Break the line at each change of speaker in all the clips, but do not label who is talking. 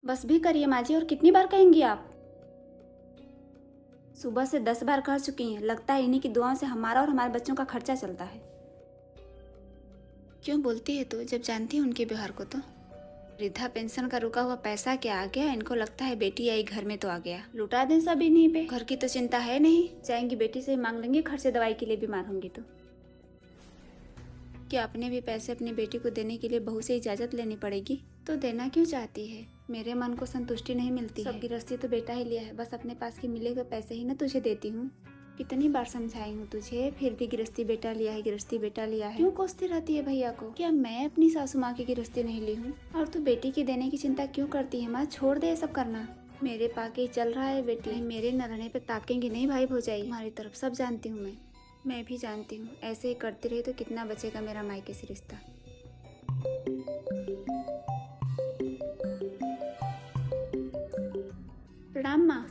बस भी करिए माँ जी, और कितनी बार कहेंगी आप? सुबह से 10 बार कह चुकी हैं, लगता है इन्हीं की दुआओं से हमारा और हमारे बच्चों का खर्चा चलता है। क्यों बोलती है तू, जब जानती है उनके व्यवहार को तो? वृद्धा पेंशन का रुका हुआ पैसा क्या आ गया? इनको लगता है बेटी आई घर में तो आ गया, लुटा दें सब इन्हीं पे। घर की तो चिंता है नहीं, जाएंगी बेटी से ही मांग लेंगे खर्चे दवाई के लिए बीमार होंगी तो। क्या अपने भी पैसे अपनी बेटी को देने के लिए बहू से इजाजत लेनी पड़ेगी? तो देना क्यों चाहती है? मेरे मन को संतुष्टि नहीं मिलती सब गिरस्ती तो बेटा ही लिया है, बस अपने पास के मिले हुए पैसे ही ना तुझे देती हूँ। कितनी बार समझाई हूँ तुझे, फिर भी गिरस्ती बेटा लिया है, गिरस्ती बेटा लिया है। क्यों कोसती रहती है भैया को? क्या मैं अपनी सासू माँ की गिरस्ती नहीं ली हूँ? और तू बेटी की देने की चिंता क्यों करती है माँ? छोड़ दे ये सब करना। मेरे पाके ही चल रहा है बेटी, मेरे न रहने पे ताकेंगे नहीं भाई भौजाई। तुम्हारी तरफ सब जानती हूँ मैं भी जानती हूँ। ऐसे ही करती रही तो कितना बचेगा मेरा मायके से रिश्ता। प्रणाम माँ।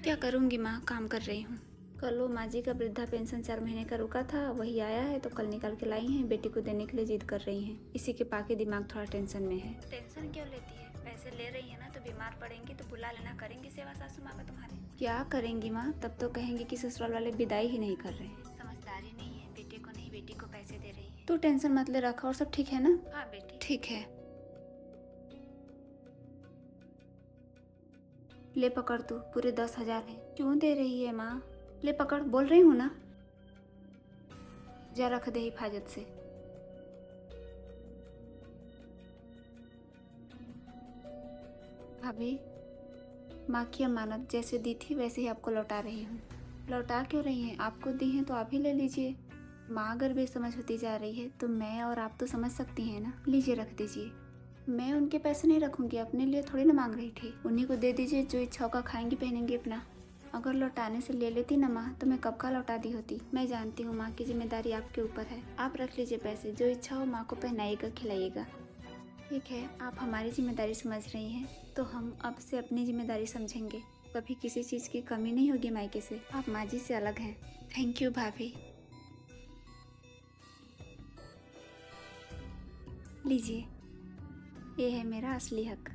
क्या करूँगी माँ, काम कर रही हूँ। कल वो माँ जी का वृद्धा पेंशन 4 महीने का रुका था, वही आया है तो कल निकाल के लाई हैं। बेटी को देने के लिए जिद कर रही हैं। इसी के पाके दिमाग थोड़ा टेंशन में है। टेंशन क्यों लेती है? पैसे ले रही है ना, तो बीमार पड़ेंगी तो बुला लेना, करेंगी सेवा सासू माँ का तुम्हारे। क्या करेंगी माँ? तब तो कहेंगी कि ससुराल वाले विदाई ही नहीं कर रहे हैं। समझदारी नहीं है, बेटे को नहीं बेटी को पैसे दे रही है। तो टेंशन मत ले, रखा और सब ठीक है ना? हाँ बेटी ठीक है। ले पकड़, तू पूरे 10,000 है। क्यों दे रही है माँ? ले पकड़, बोल रही हूँ ना। जा रख दे हिफाजत से। भाभी, माँ की अमानत जैसे दी थी वैसे ही आपको लौटा रही हूँ। लौटा क्यों रही हैं? आपको दी हैं तो आप ही ले लीजिए। माँ अगर बेसमझ होती जा रही है तो मैं और आप तो समझ सकती हैं ना। लीजिए रख दीजिए। मैं उनके पैसे नहीं रखूंगी, अपने लिए थोड़ी ना मांग रही थी। उन्हीं को दे दीजिए, जो इच्छाओं का खाएंगी पहनेंगी अपना। अगर लौटाने से ले लेती ना माँ, तो मैं कब का लौटा दी होती। मैं जानती हूँ माँ की जिम्मेदारी आपके ऊपर है। आप रख लीजिए पैसे, जो इच्छा हो माँ को पहनाइएगा खिलाइएगा। ठीक है, आप हमारी जिम्मेदारी समझ रही हैं तो हम अब से अपनी जिम्मेदारी समझेंगे। कभी किसी चीज़ की कमी नहीं होगी मायके से। आप माँ जी से अलग हैं। थैंक यू भाभी। लीजिए, ये है मेरा असली हक।